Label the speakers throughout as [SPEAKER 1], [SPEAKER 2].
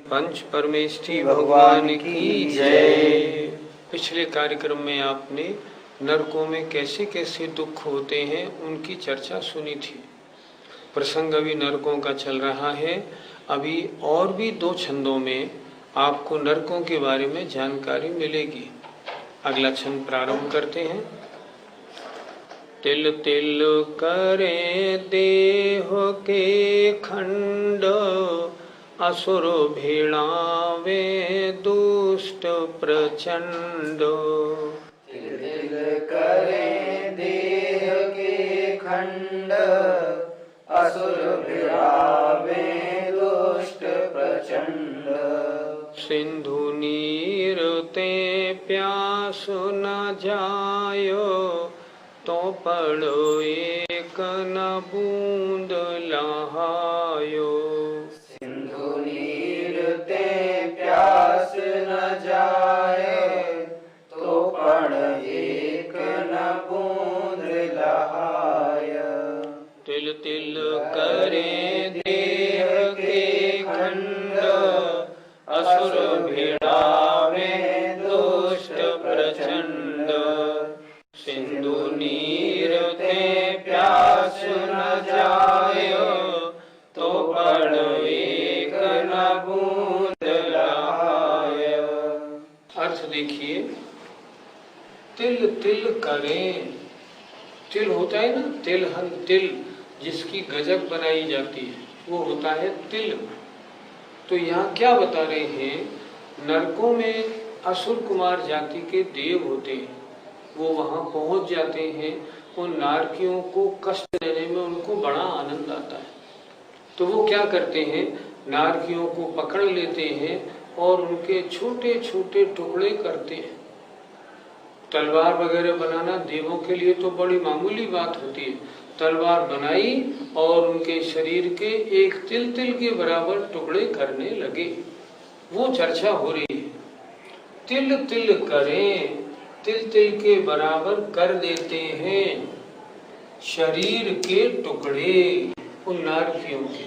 [SPEAKER 1] पंच परमेष्ठी भगवान की जय। पिछले कार्यक्रम में आपने नरकों में कैसे कैसे दुख होते हैं उनकी चर्चा सुनी थी। प्रसंग अभी नरकों का चल रहा है। अभी और भी 2 छंदों में आपको नरकों के बारे में जानकारी मिलेगी। अगला छंद प्रारंभ करते हैं। तिल तिल करे देह के खंड, असुर भिड़ावे दुष्ट प्रचंड।
[SPEAKER 2] तिल तिल करे देह के खंड, असुर भिड़ावे दुष्ट प्रचंड।
[SPEAKER 1] सिंधु नीर ते प्यास न जायो, तो पड़ो एक न बूंद लहायो।
[SPEAKER 2] सिंधु नीर ते प्यास न जाए, तो पड़ एक न बूंद लहाय।
[SPEAKER 1] तिल तिल करे देह के खंड, असुर भिड़ावे दुष्ट प्रचंड। सिंधु नीर ते प्यास न जायो, तो पड़ एक न बूंद लहाय। अर्थ देखिए, तिल तिल करें। तिल होता है ना, तिलहन, तिल जिसकी गजक बनाई जाती है वो होता है तिल। तो यहाँ क्या बता रहे हैं, नरकों में असुर कुमार जाति के देव होते हैं। वो वहां पहुंच जाते हैं। उन नारकियों को कष्ट देने में उनको बड़ा आनंद आता है। तो वो क्या करते हैं, नारकियों को पकड़ लेते हैं और उनके छोटे छोटे टुकड़े करते हैं। तलवार वगैरह बनाना देवों के लिए तो बड़ी मामूली बात होती है। तलवार बनाई और उनके शरीर के एक तिल तिल के बराबर टुकड़े करने लगे। वो चर्चा हो रही है। तिल तिल करें, तिल तिल के बराबर कर देते हैं शरीर के टुकड़े उन नारकियों के।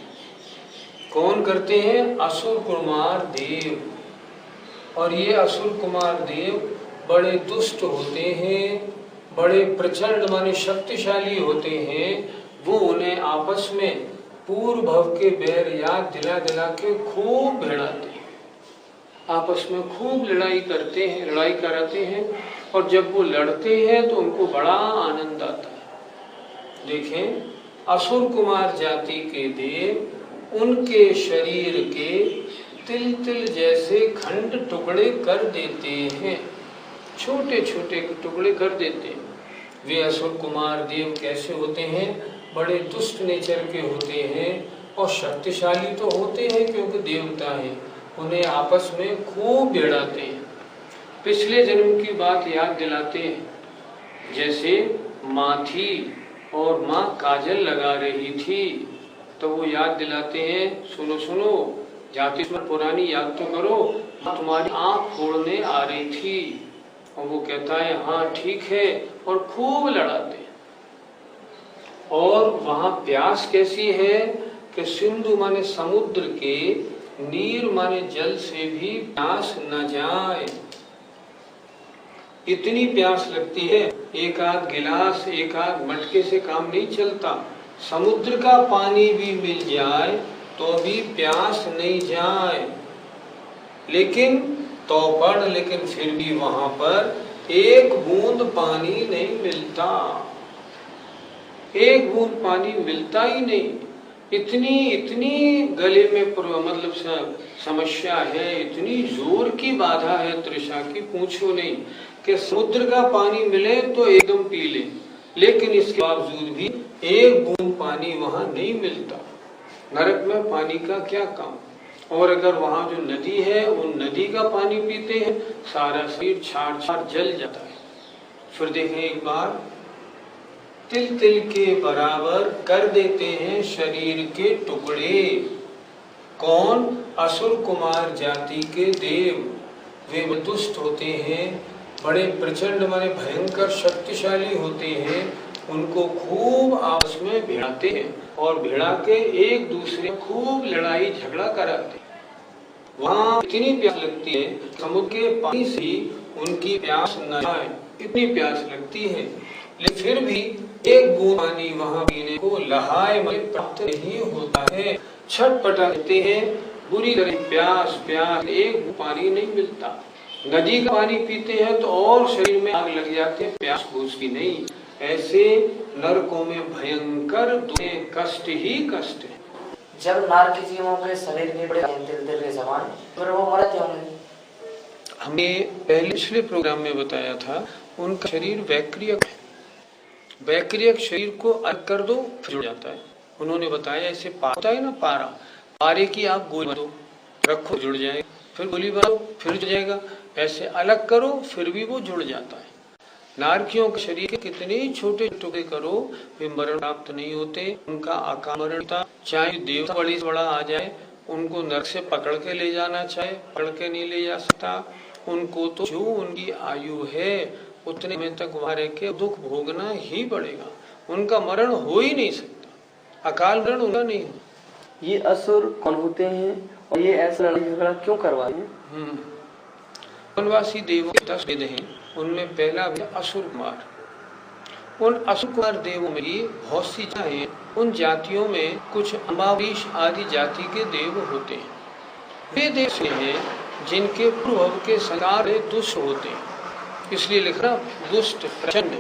[SPEAKER 1] कौन करते हैं? असुर कुमार देव। और ये असुर कुमार देव बड़े दुष्ट होते हैं, बड़े प्रचंड माने शक्तिशाली होते हैं। वो उन्हें आपस में पूर्व भव के बैर याद दिला दिला के खूब भिड़ाते हैं। आपस में खूब लड़ाई करते हैं, लड़ाई कराते हैं। और जब वो लड़ते हैं तो उनको बड़ा आनंद आता है। देखें, असुर कुमार जाति के देव उनके शरीर के तिल तिल जैसे खंड टुकड़े कर देते हैं, छोटे छोटे टुकड़े कर देते हैं। वे असुर कुमार देव कैसे होते हैं? बड़े दुष्ट नेचर के होते हैं और शक्तिशाली तो होते हैं क्योंकि देवता हैं। उन्हें आपस में खूब भिड़ाते हैं। पिछले जन्म की बात याद दिलाते हैं। जैसे माँ थी और माँ काजल लगा रही थी, तो वो याद दिलाते हैं, सुनो सुनो जाति में पुरानी याद तो करो, तुम्हारी आँख फोड़ने आ रही थी। और वो कहता है हाँ ठीक है, और खूब लड़ाते हैं। और वहां प्यास कैसी है कि सिंधु माने समुद्र के, नीर माने जल से भी प्यास न जाए, इतनी प्यास लगती है। एक आध गिलास, एक आध मटके से काम नहीं चलता। समुद्र का पानी भी मिल जाए तो भी प्यास नहीं जाए। लेकिन लेकिन फिर भी वहां पर एक बूंद पानी नहीं मिलता। एक बूंद पानी मिलता ही नहीं। इतनी गले में मतलब समस्या है, इतनी जोर की बाधा है तृषा की, पूछो नहीं। कि समुद्र का पानी मिले तो एकदम पी ले, लेकिन इसके बावजूद भी एक बूंद पानी वहां नहीं मिलता। नरक में पानी का क्या काम। और अगर वहां जो नदी है, उन नदी का पानी पीते हैं, सारा शरीर छाड़ छाड़ जल जाता है। फिर देखें एक बार, तिल तिल के बराबर कर देते हैं शरीर के टुकड़े। कौन? असुर कुमार जाति के देव। वे दुष्ट होते हैं, बड़े प्रचंड माने भयंकर शक्तिशाली होते हैं। उनको खूब आपस में भिड़ाते हैं और भिड़ा के एक दूसरे खूब लड़ाई झगड़ा कराते हैं। वहां इतनी प्यास लगती है, समुद्र के पानी से उनकी प्यास न जाए, इतनी प्यास लगती है, लेकिन फिर भी एक बूंद पानी वहां पीने को लहाए में प्राप्त नहीं होता है। छटपटा लेते हैं, बुरी तरह प्यास, एक बूंद पानी नहीं मिलता। नदी का पानी पीते हैं तो और शरीर में आग लग जाते हैं, प्यास बुझती नहीं। ऐसे नरकों में भयंकर कष्ट ही कष्ट है।
[SPEAKER 2] जब नारकी जीवों के शरीर में बड़े तिल तिल के समान, फिर वो मरते होंगे।
[SPEAKER 1] हमें पिछले प्रोग्राम में बताया था, उनका शरीर वैक्रियक है। वैक्रियक शरीर को अलग कर दो फिर जुड़ जाता है। उन्होंने बताया ऐसे होता है ना पारा, पारे की आप गोली दो, रखो जुड़ जाएगा, फिर गोली बनाओ फिर जुड़ जाएगा, ऐसे अलग करो फिर भी वो जुड़ जाता है। नारकियों के शरीर के कितने छोटे टुकड़े करो, वे मरण प्राप्त नहीं होते। उनका अकाल मरण था, चाहे देवता बड़ी से बड़ा आ जाए, उनको नरक से पकड़ के ले जाना चाहे, पकड़ के नहीं ले जा सकता। उनको तो जो उनकी आयु है उतने में तक वहां रह के दुख भोगना ही पड़ेगा। उनका मरण हो ही नहीं सकता, अकाल मरण उनका नहीं हो।
[SPEAKER 3] ये असुर कौन होते हैं और ये ऐसा लड़ाई झगड़ा क्यों करवाते हैं?
[SPEAKER 1] वनवासी देवों के 10 वेद हैं, उनमें पहला है असुर कुमार। उन असुर कुमार देवों में बहुत सी जातियां हैं। उन जातियों में कुछ अम्बारीश आदि जाति के देव होते हैं। वे देव से हैं जिनके पूर्व के संस्कार दुष्ट होते हैं, इसलिए लिखना दुष्ट प्रचंड।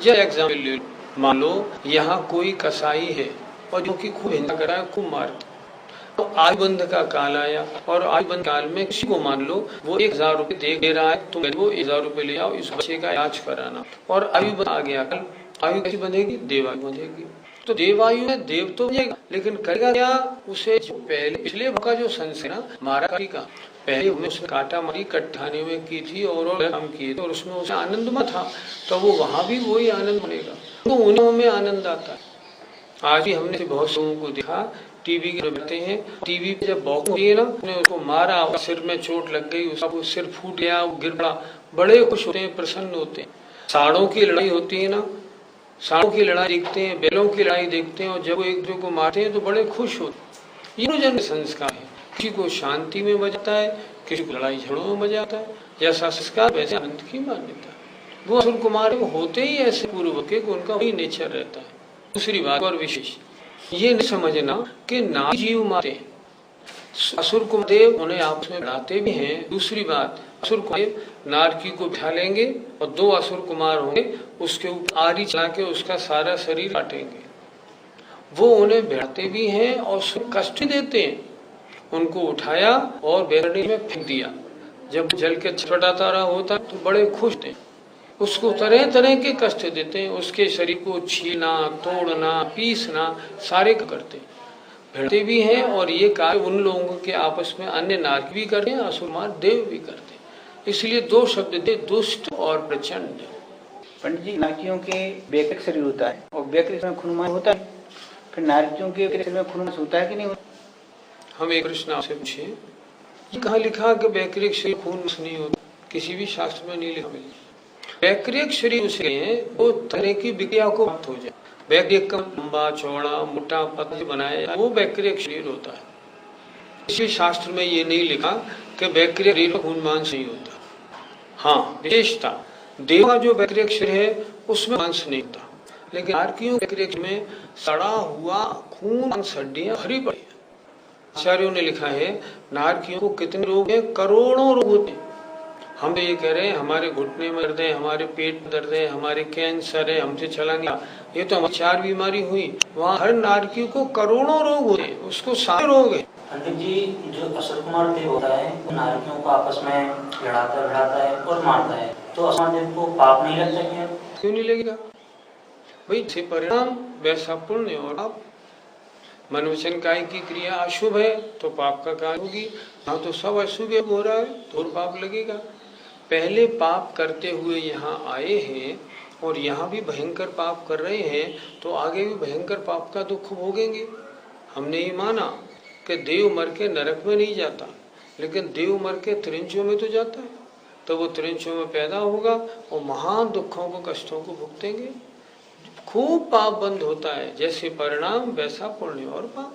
[SPEAKER 1] जब एग्जाम्पल ले लो, मान लो यहाँ कोई कसाई है और जो कि खूब हिंसा करा है, खूब मारता, तो आयुबंध का काल आया और आयुबंध काल में किसी को मान लो वो 1000 रुपए दे रहा है, तो वो 1000 रुपए ले आओ, इस बच्चे का इलाज कराना। और आयुबंध आ गया कल, आयु कैसी बंधेगी? देवायु बंधेगी। तो देवायु में देव तो बनेगा, लेकिन करेगा क्या? उसे जो पहले पिछले का जो संस्कार ना मारा का, पहले उसने काटा मारी कट्ठाने में की थी और काम किए थे और उसमें उसे आनंद में था, तो वो वहां भी वही आनंद बनेगा। तो उन्हीं में आनंद आता है। आज भी हमने बहुत लोगों को देखा, टीवी के रहते हैं, टीवी पे जब बॉक्स होती है ना, उसने उसको मारा, सिर में चोट लग गई, उसका वो सिर फूट गया, वो गिर पड़ा, बड़े खुश होते हैं, प्रसन्न होते हैं। साड़ों की लड़ाई होती है ना, साड़ों की लड़ाई देखते हैं, बैलों की लड़ाई देखते हैं, और जब वो एक दूसरे को मारते हैं तो बड़े खुश होते हैं। ये जन संस्कार है। किसी को शांति में मजा आता है, किसी को लड़ाई झगड़ों में मजा आता है। जैसा संस्कार वैसे आनंद की मान्यता। वो असुर कुमार होते ही ऐसे पूर्व के, उनका वही नेचर रहता है। दूसरी बात और विशेष ये नहीं समझना कि नारी जीव मारते हैं, असुर कुमार देव उन्हें आपस में लड़ाते भी हैं। दूसरी बात, असुर कुमार नारकी को बिठा लेंगे और 2 असुर कुमार होंगे, उसके ऊपर आरी चला के उसका सारा शरीर काटेंगे। वो उन्हें भिड़ाते भी हैं और कष्ट देते हैं। उनको उठाया और बैरनी में फेंक दिया, जब जल के छटपटाता रहा होता तो बड़े खुश थे। उसको तरह तरह के कष्ट देते हैं, उसके शरीर को छीलना, तोड़ना, पीसना, सारे करते हैं, भिड़ते भी हैं। और ये कार्य उन लोगों के आपस में अन्य नारकी भी करते हैं, असुरमार देव भी करते हैं। इसलिए 2 शब्द दे, दुष्ट और प्रचंड।
[SPEAKER 4] पंडित जी, नारकियों के वैक्रिक शरीर होता है और वैक्रिक में खून होता है, फिर नारकियों के शरीर में खून होता है कि नहीं होता?
[SPEAKER 1] हम एक प्रश्न आपसे पूछे, ये कहाँ लिखा कि वैक्रिक शरीर खून नहीं होता? किसी भी शास्त्र में नहीं लिखा मिले। वैक्रिक शरीर उसे वो तरह की विक्रिया को प्राप्त हो जाए। वैक्रिक का लंबा चौड़ा मोटा पतला बनाया, वो वैक्रिक शरीर होता है। किसी शास्त्र में ये नहीं लिखा कि वैक्रिक शरीर में खून मांस नहीं होता। हाँ, विशेषता देव का जो वैक्रिक शरीर है उसमें मांस नहीं होता, लेकिन नारकियों वैक्रिक में सड़ा हुआ खून मांस हड्डियां भरी पड़ी। आचार्यों ने लिखा है नारकियों को कितने रोग हैं? करोड़ों रोग होते हैं। हम ये कह रहे हैं हमारे घुटने में दर्द है, हमारे पेट में दर्द है, हमारे कैंसर है, हमसे चला नहीं, ये तो हमारी 4 बीमारी हुई। वहाँ हर नारकी को करोड़ों रोग होते हैं, उसको सारे रोग है।
[SPEAKER 2] पंडित जी, जो असुर कुमार देव होता है वो नारकियों को आपस में लड़ाता है और मारता है, तो असुर देव को पाप नहीं लगता क्या?
[SPEAKER 1] क्यों नहीं लगेगा भाई? से परिणाम वैसा पुण्य और पाप। मन वचन काय की क्रिया अशुभ है तो पाप का कार्य होगी। हाँ, तो सब अशुभ हो रहा है तो पाप लगेगा। पहले पाप करते हुए यहाँ आए हैं और यहाँ भी भयंकर पाप कर रहे हैं, तो आगे भी भयंकर पाप का दुख भोगेंगे। हमने ये माना कि देव मर के नरक में नहीं जाता, लेकिन देव मर के त्रिंचों में तो जाता है, तो वो त्रिंचों में पैदा होगा और महान दुखों को, कष्टों को भुगतेंगे। खूब पाप बंद होता है, जैसे परिणाम वैसा पुण्य और पाप।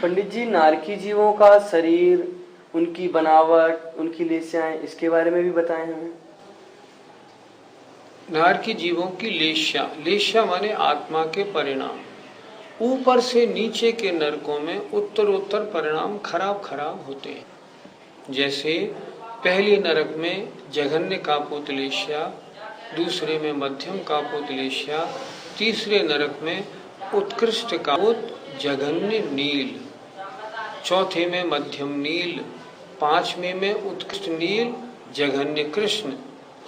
[SPEAKER 3] पंडित जी, नारकी जीवों का शरीर, उनकी बनावट, उनकी लेस्याएं, इसके बारे में भी बताएं हमें।
[SPEAKER 1] नारकी जीवों की लेस्या, लेस्या माने आत्मा के परिणाम। ऊपर से नीचे के नरकों में उत्तरोत्तर परिणाम खराब खराब होते हैं। जैसे पहले नरक में जघन्य कापोत लेस्या, दूसरे में मध्यम कापोत लेस्या, तीसरे नरक में उत्कृष्ट कापोत जघन्य नील, चौथे में मध्यम नील, पांचवें में उत्कृष्ट नील जघन्य कृष्ण,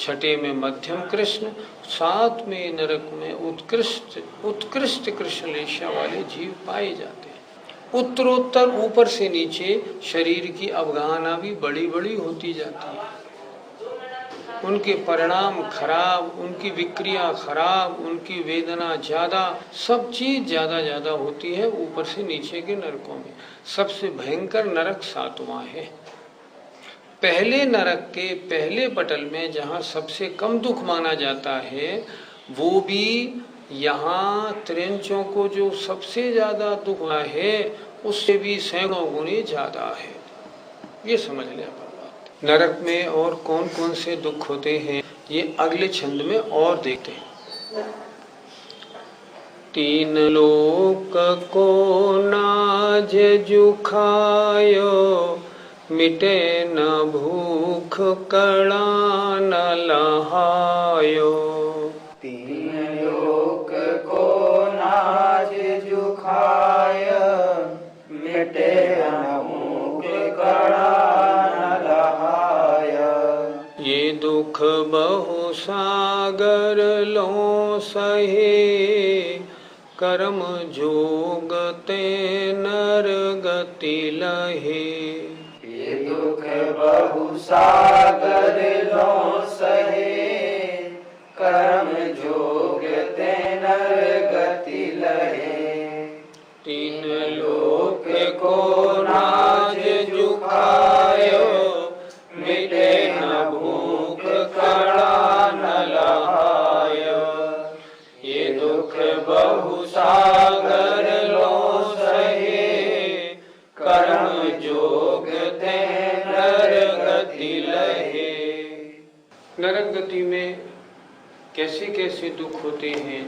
[SPEAKER 1] छठे में मध्यम कृष्ण, सातवें नरक में उत्कृष्ट कृष्ण लेशा वाले जीव पाए जाते हैं। उत्तरोत्तर ऊपर से नीचे शरीर की अवगाहना भी बड़ी बड़ी होती जाती है। उनके परिणाम खराब, उनकी विक्रिया खराब, उनकी वेदना ज्यादा, सब चीज ज्यादा ज्यादा होती है ऊपर से नीचे के नरकों में। सबसे भयंकर नरक 7वां है। पहले नरक के पहले पटल में जहाँ सबसे कम दुख माना जाता है, वो भी यहाँ त्रिंचों को जो सबसे ज्यादा दुख हुआ है उससे भी सैकड़ों गुने ज्यादा है। ये समझ लें अपन बात। नरक में और कौन कौन से दुख होते हैं ये अगले छंद में और देखते हैं। 3 लोक को नाज जुखायो, मिटे न भूख कड़ा न लहायो।
[SPEAKER 4] 3 लोक को नाज जुखाय, मिटे न भूख कड़ा न लहाय।
[SPEAKER 1] ये दुख बहु सागर लो सहे, कर्म जोग ते नर गति लहे।
[SPEAKER 4] ये दुख बहु सागर लो सहे, कर्म जोग ते नर गति लहे।
[SPEAKER 1] 3 लोक को नाज जुखायो, मिटे न भूख कड़ा न लहायो। ये दुख बहु सागर लो सहे, कर्म जोग ते नर गति लहे। नरक गति में कैसे कैसे दुख होते हैं,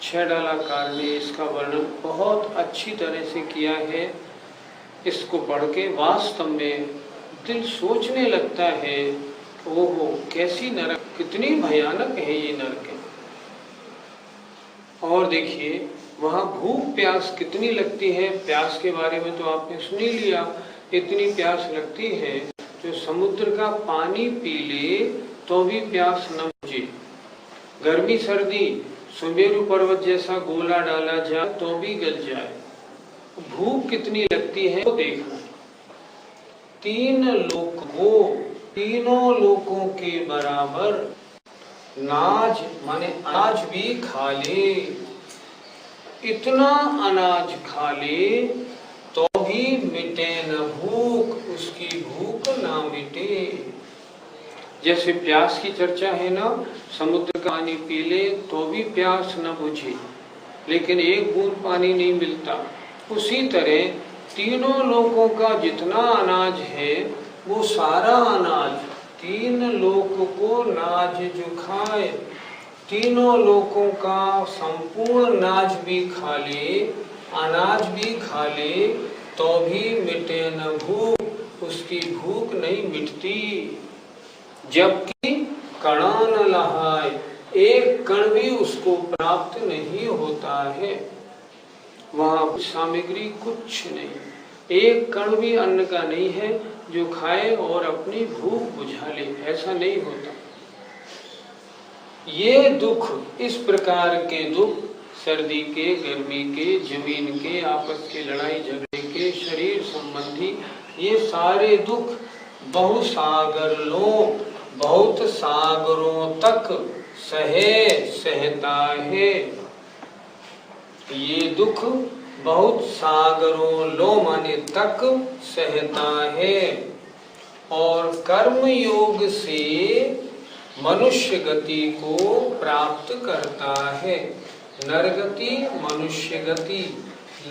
[SPEAKER 1] 6 डालाकार ने इसका वर्णन बहुत अच्छी तरह से किया है। इसको पढ़ के वास्तव में दिल सोचने लगता है, ओहो कैसी नरक, कितनी भयानक है ये नरक। और देखिए वहाँ भूख प्यास कितनी लगती है। प्यास के बारे में तो आपने सुन ही लिया, इतनी प्यास लगती है जो समुद्र का पानी पी ले तो भी प्यास न बुझे। गर्मी सर्दी सुमेरु पर्वत जैसा गोला डाला जाए तो भी गल जाए। भूख कितनी लगती है तो देखो। 3 लोक वो, तीनों लोकों के बराबर नाज माने अनाज भी खा ले, इतना अनाज खा ले तो भी मिटे न भूख, उसकी भूख ना मिटे। जैसे प्यास की चर्चा है ना, समुद्र का पानी पी ले तो भी प्यास न बुझे, लेकिन एक बूंद पानी नहीं मिलता। उसी तरह तीनों लोकों का जितना अनाज है वो सारा अनाज 3 लोक को नाज जो खाए, तीनों लोकों का संपूर्ण नाज भी खा ले, अनाज भी खा ले तो भी मिटे न भूख, उसकी भूख नहीं मिटती। जबकि कणा न लहाय, एक कण भी उसको प्राप्त नहीं होता है। वहां सामग्री कुछ नहीं, एक कण भी अन्न का नहीं है जो खाए और अपनी भूख बुझा ले, ऐसा नहीं होता। ये दुख, इस प्रकार के दुख, सर्दी के, गर्मी के, जमीन के, आपस के लड़ाई झगड़े के, शरीर संबंधी, ये सारे दुख बहुत सागरों तक सहता है। ये दुख बहुत सागरों लो माने तक सहता है। और कर्म योग से मनुष्य गति को प्राप्त करता है। नरगति, मनुष्य गति,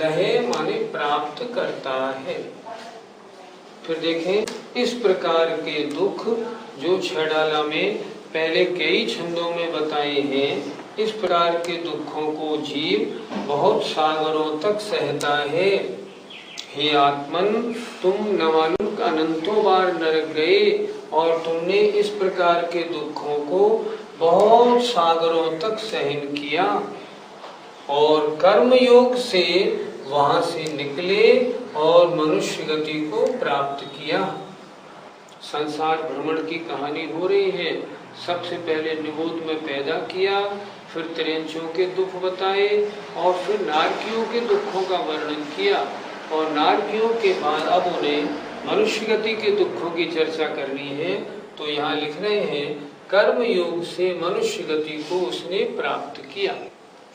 [SPEAKER 1] लहे माने प्राप्त करता है। फिर देखें, इस प्रकार के दुख जो छड़ाला में पहले कई छंदों में बताए हैं, इस प्रकार के दुखों को जीव बहुत सागरों तक सहता है। हे आत्मन, तुम न मालूम अनंतों बार नरक गए और तुमने इस प्रकार के दुखों को बहुत सागरों तक सहन किया और कर्म योग से वहां से निकले और मनुष्य गति को प्राप्त किया। संसार भ्रमण की कहानी हो रही है। सबसे पहले निबोध में पैदा किया, फिर त्रियंचों के दुख बताए और फिर नारकियों के दुखों का वर्णन किया। और नारकियों के बाद अब उन्हें मनुष्य गति के दुखों की चर्चा करनी है। तो यहाँ लिख रहे हैं, कर्म योग से मनुष्य गति को उसने प्राप्त किया।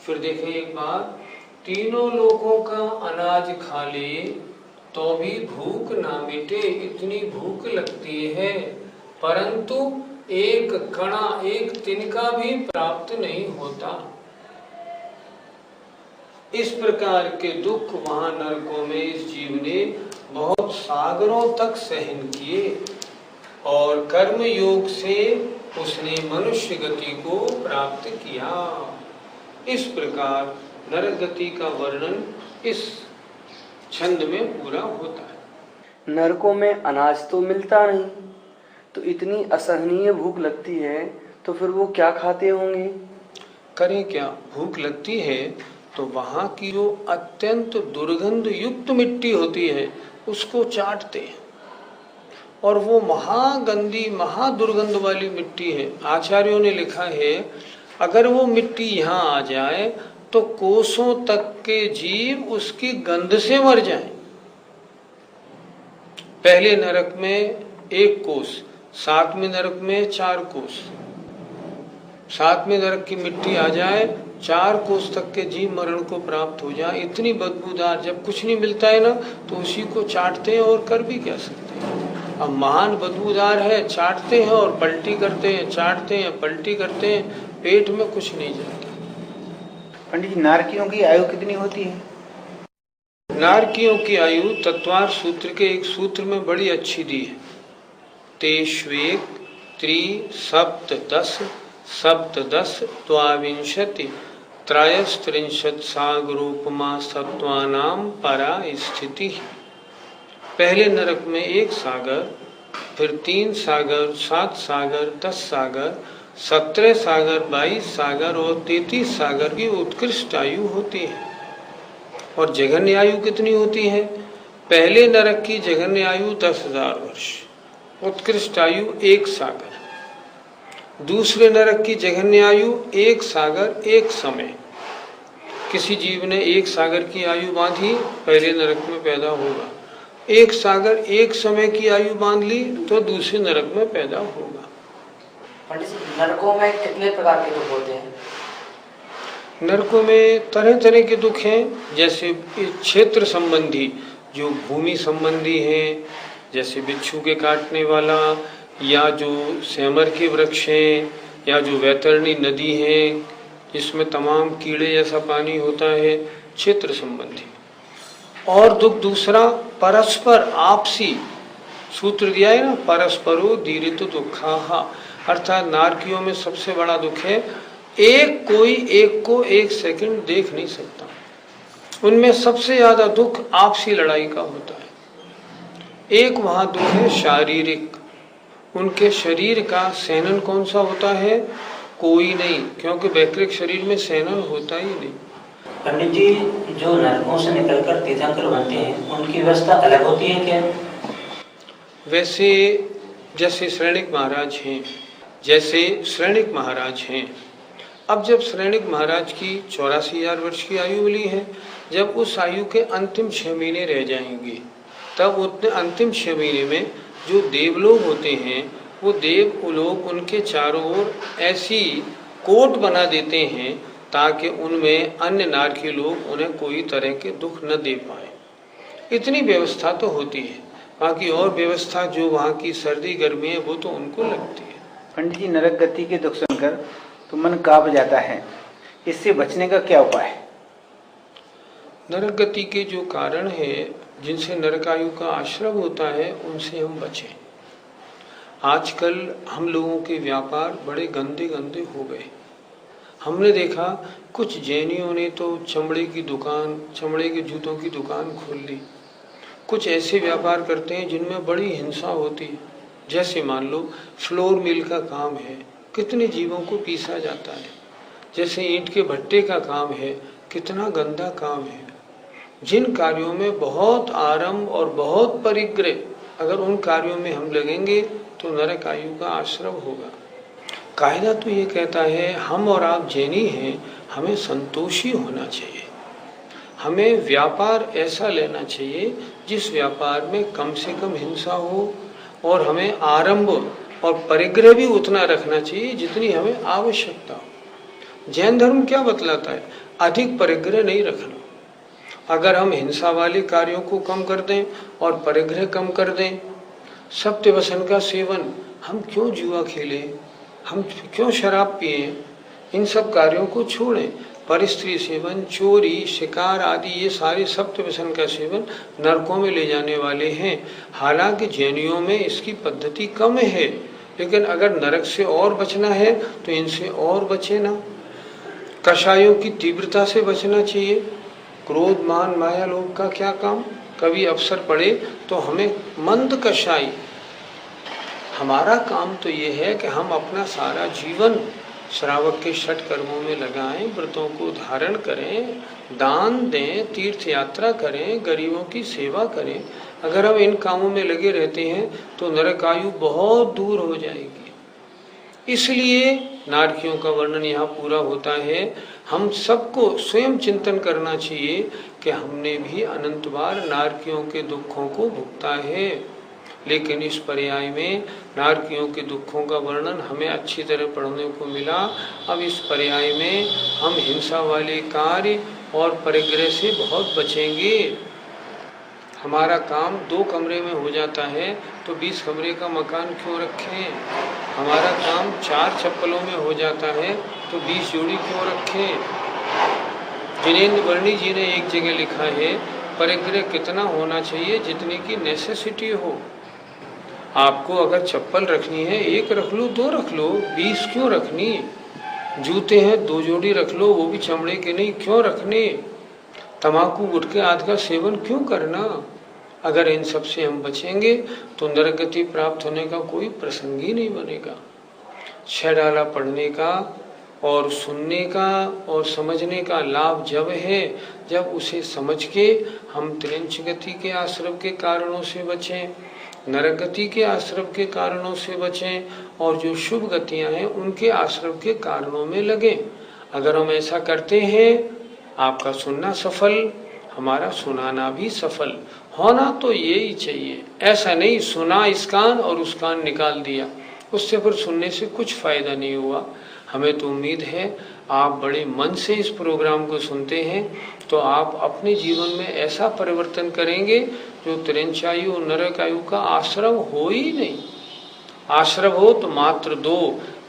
[SPEAKER 1] फिर देखें एक बात, तीनों लोगों का अनाज खा ले तो भी भूख ना मिटे, इतनी भूख लगती है, परंतु एक कणा, एक तिनका भी प्राप्त नहीं होता। इस प्रकार के दुख वहां नरकों में इस जीव ने बहुत सागरों तक सहन किए और कर्म योग से उसने मनुष्य गति को प्राप्त किया। इस प्रकार नरक गति का वर्णन इस छंद में पूरा होता है।
[SPEAKER 3] नरकों में अनाज तो मिलता नहीं, तो इतनी असहनीय भूख लगती है, तो फिर वो क्या खाते होंगे?
[SPEAKER 1] करें क्या, भूख लगती है तो वहां की जो अत्यंत दुर्गंध युक्त मिट्टी होती है उसको चाटते हैं और वो महागंदी महादुर्गंध वाली मिट्टी है। आचार्यों ने लिखा है, अगर वो मिट्टी यहाँ आ जाए तो कोसों तक के जीव उसकी गंध से मर जाएं। पहले नरक में 1 कोस, 7वें नरक में 4 कोस। 7वें नरक की मिट्टी आ जाए, 4 कोस तक के जीव मरण को प्राप्त हो जाए। इतनी बदबूदार, जब कुछ नहीं मिलता है ना तो उसी को चाटते हैं और कर भी क्या सकते हैं। अब महान बदबूदार है, चाटते हैं और पलटी करते हैं, चाटते हैं पलटी करते हैं, पेट में कुछ नहीं जाता।
[SPEAKER 4] पंडित जी, नारकियों की आयु कितनी होती है?
[SPEAKER 1] नारकियों की आयु तत्वार सूत्र के एक सूत्र में बड़ी अच्छी दी है। तेष्वेक त्रि सप्तदश सप्तदश द्वाविंशति त्रयस्त्रिंशत् सागरोपमा सत्वानाम परा स्थिति। पहले नरक में 1 सागर, फिर 3 सागर, 7 सागर, 10 सागर, 17 सागर, 22 सागर और 33 सागर की उत्कृष्ट आयु होती है। और जघन्य आयु कितनी होती है? पहले नरक की जघन्य आयु 10,000 वर्ष, उत्कृष्ट आयु 1 सागर। दूसरे नरक की जघन्य आयु 1 सागर 1 समय। किसी जीव ने 1 सागर की आयु बांधी, पहले नरक में पैदा होगा। 1 सागर 1 समय की आयु बांध ली तो दूसरे नरक में पैदा होगा।
[SPEAKER 2] पंडित जी, नरकों में कितने प्रकार के दुख होते हैं?
[SPEAKER 1] नरकों में तरह तरह के दुख हैं। जैसे क्षेत्र संबंधी, जो भूमि संबंधी हैं, जैसे बिच्छू के काटने वाला, या जो सेमर के वृक्ष हैं, या जो वैतरणी नदी है जिसमें तमाम कीड़े जैसा पानी होता है, क्षेत्र संबंधी। और दुख दूसरा परस्पर आपसी, सूत्र दिया है ना, परस्परो दीरित दुखाहा, अर्थात नारकियों में सबसे बड़ा दुख है कोई एक को 1 सेकंड देख नहीं सकता। उनमें सबसे ज्यादा दुख आपसी लड़ाई का होता है। एक वहां दुख है शारीरिक, उनके शरीर का सेनन कौन सा होता है? कोई नहीं, क्योंकि वैकृत शरीर में सेनन होता ही नहीं।
[SPEAKER 2] पंडित जी, जो नरकों से निकलकर तीर्थंकर बनते हैं उनकी व्यवस्था अलग होती है क्या?
[SPEAKER 1] वैसे जैसे श्रेणिक महाराज हैं, अब जब श्रेणिक महाराज की 84,000 वर्ष की आयु मिली है, जब उस आयु के अंतिम 6 महीने रह जाएंगे, तब उतने अंतिम 6 महीने में जो देवलोग होते हैं, वो देव लोग उनके चारों ओर ऐसी कोट बना देते हैं ताकि उनमें अन्य नारकी लोग उन्हें कोई तरह के दुख न दे पाए। इतनी व्यवस्था तो होती है, बाकी और व्यवस्था जो वहाँ की सर्दी गर्मी है वो तो उनको लगती है।
[SPEAKER 4] पंडित जी, नरक गति के दुख सुनकर तो मन कांप जाता है, इससे बचने का क्या उपाय है?
[SPEAKER 1] नरक गति के जो कारण है, जिनसे नरकायु का आश्रम होता है, उनसे हम बचें। आजकल हम लोगों के व्यापार बड़े गंदे गंदे हो गए। हमने देखा कुछ जैनियों ने तो चमड़े की दुकान, चमड़े के जूतों की दुकान खोल ली। कुछ ऐसे व्यापार करते हैं जिनमें बड़ी हिंसा होती है, जैसे मान लो फ्लोर मिल का काम है, कितने जीवों को पीसा जाता है। जैसे ईंट के भट्टे का काम है, कितना गंदा काम है। जिन कार्यों में बहुत आरंभ और बहुत परिग्रह, अगर उन कार्यों में हम लगेंगे तो नरक आयु का आश्रम होगा। कायदा तो ये कहता है, हम और आप जैनी हैं, हमें संतोषी होना चाहिए। हमें व्यापार ऐसा लेना चाहिए जिस व्यापार में कम से कम हिंसा हो, और हमें आरंभ और परिग्रह भी उतना रखना चाहिए जितनी हमें आवश्यकता हो। जैन धर्म क्या बतलाता है? अधिक परिग्रह नहीं रखना। अगर हम हिंसा वाले कार्यों को कम कर दें और परिग्रह कम कर दें, सत्य वसन का सेवन, हम क्यों जुआ खेलें, हम क्यों शराब पिए, इन सब कार्यों को छोड़ें। परिस्त्री सेवन, चोरी, शिकार आदि, ये सारे सप्त व्यसन का सेवन नरकों में ले जाने वाले हैं। हालांकि जैनियों में इसकी पद्धति कम है, लेकिन अगर नरक से और बचना है तो इनसे और बचे ना। कषायों की तीव्रता से बचना चाहिए। क्रोध, मान, माया, लोभ का क्या काम? कभी अवसर पड़े तो हमें मंद कषाय, हमारा काम तो ये है कि हम अपना सारा जीवन श्रावक के 6 कर्मों में लगाएं, व्रतों को धारण करें, दान दें, तीर्थ यात्रा करें, गरीबों की सेवा करें। अगर हम इन कामों में लगे रहते हैं तो नरकायु बहुत दूर हो जाएगी। इसलिए नारकियों का वर्णन यहाँ पूरा होता है। हम सबको स्वयं चिंतन करना चाहिए कि हमने भी अनंत बार नारकियों के दुखों को भुगता है, लेकिन इस पर्याय में नारकियों के दुखों का वर्णन हमें अच्छी तरह पढ़ने को मिला। अब इस पर्याय में हम हिंसा वाले कार्य और परिग्रह से बहुत बचेंगे। हमारा काम 2 कमरे में हो जाता है तो 20 कमरे का मकान क्यों रखें? हमारा काम 4 चप्पलों में हो जाता है तो 20 जोड़ी क्यों रखें? जिनेन्द्र वर्णी जी ने एक जगह लिखा है, परिग्रह कितना होना चाहिए? जितने की नेसेसिटी हो। आपको अगर चप्पल रखनी है 1 रख लो, 2 रख लो, 20 क्यों रखनी? जूते हैं 2 जोड़ी रख लो, वो भी चमड़े के नहीं, क्यों रखने? तम्बाकू, गुटखे आदि का सेवन क्यों करना? अगर इन सब से हम बचेंगे तो नरगति प्राप्त होने का कोई प्रसंग ही नहीं बनेगा। 6 डाला पढ़ने का और सुनने का और समझने का लाभ जब है जब उसे समझ के हम त्रिंच गति के आश्रम के कारणों से बचें, नरगति के आश्रम के कारणों से बचें, और जो शुभ गतियां हैं उनके आश्रम के कारणों में लगें। अगर हम ऐसा करते हैं, आपका सुनना सफल, हमारा सुनाना भी सफल होना तो यही चाहिए। ऐसा नहीं सुना इस कान और उस कान निकाल दिया, उससे फिर सुनने से कुछ फायदा नहीं हुआ। हमें तो उम्मीद है आप बड़े मन से इस प्रोग्राम को सुनते हैं तो आप अपने जीवन में ऐसा परिवर्तन करेंगे जो त्रिंचायु और नरकायु का आश्रम हो ही नहीं। आश्रम हो तो मात्र 2,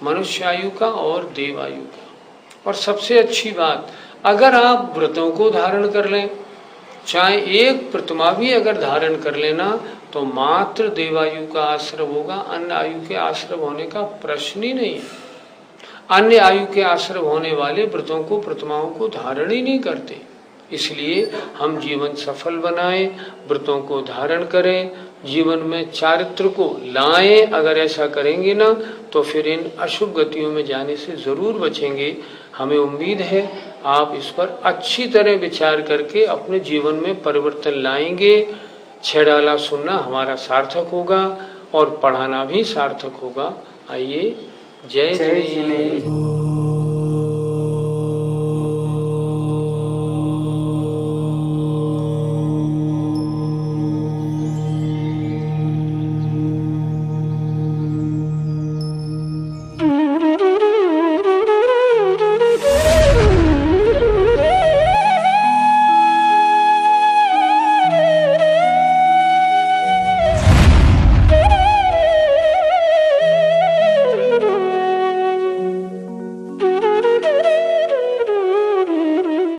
[SPEAKER 1] मनुष्यायु का और देवायु का। और सबसे अच्छी बात, अगर आप व्रतों को धारण कर लें, चाहे 1 प्रतिमा भी अगर धारण कर लेना, तो मात्र देवायु का आश्रम होगा। अन्य आयु के आश्रम होने का प्रश्न ही नहीं है। अन्य आयु के आश्रम होने वाले व्रतों को, प्रतिमाओं को धारण ही नहीं करते। इसलिए हम जीवन सफल बनाएं, व्रतों को धारण करें, जीवन में चारित्र को लाएं। अगर ऐसा करेंगे ना तो फिर इन अशुभ गतियों में जाने से ज़रूर बचेंगे। हमें उम्मीद है आप इस पर अच्छी तरह विचार करके अपने जीवन में परिवर्तन लाएंगे। छेड़ाला सुनना हमारा सार्थक होगा और पढ़ाना भी सार्थक होगा। आइए, जय जिनेन्द्र।